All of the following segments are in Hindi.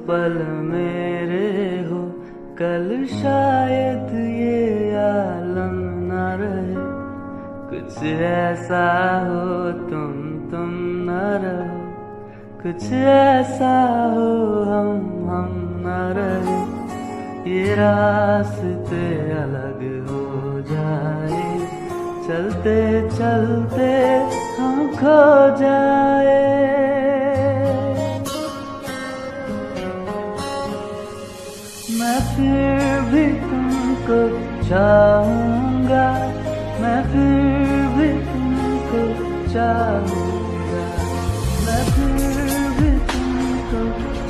पल मेरे हो, कल शायद ये आलम न रहे। कुछ ऐसा हो तुम न रहो, कुछ ऐसा हो हम न रहे। ये रास्ते अलग हो जाए, चलते चलते हम खो जाए। मैं फिर भी तुमको चाहूँगा, मैं फिर भी तुमको चाहूँगा, मैं फिर भी तुमको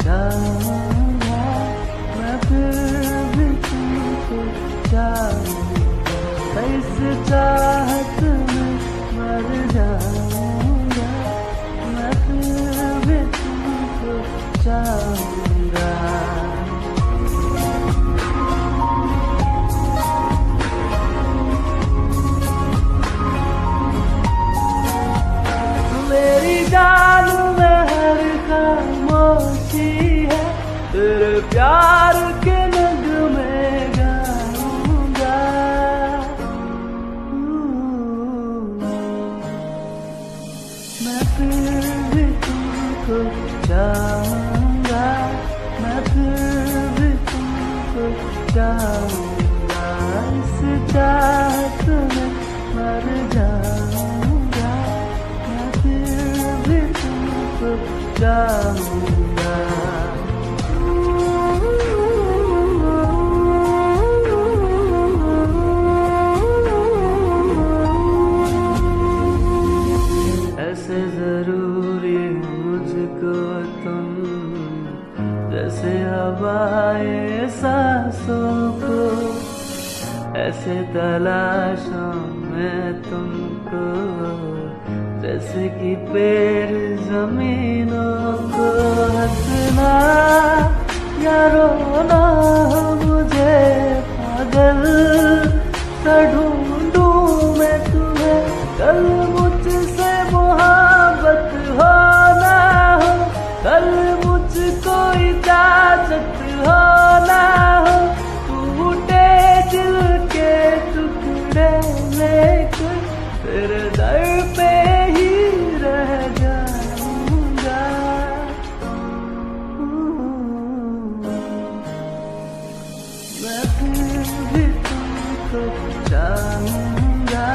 चाहूँगा, मैं फिर भी तुमको चाहूँगा। इस चाहत में मर जाऊँगा, मैं फिर भी तुमको चाहूँगा। जान में हर खामोशी है, तेरे प्यार के नगमे गाऊंगा। मैं फिर भी तुमको चाहूँगा, मैं फिर भी तुमको चाहूँगा। इस चाहत में मर जाऊँगा, मैं फिर भी तुमको चाहूँगा। ऐसे जरूरी मुझको तुम, जैसे हवाएं सांसों को। ऐसे तलाशों में तुमको, जैसे कि पेड़ जमीनों को। हंसना या रोना मुझे पागल सा ढूंढूं मैं तुम्हें। कल मुझसे मोहब्बत हो ना हो, कल मुझको इजाजत हो ना हो। टूटे दिल के टुकड़े लेकर तेरे दर पे ही रह जाऊंगा। मैं फिर भी तुमको चाहूँगा,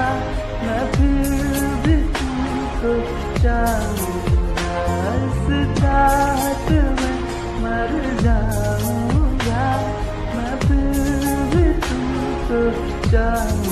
मैं फिर भी तुमको चाहूँगा। इस चाहत में मर जाऊँगा, मैं फिर भी तुमको चाहूँगा।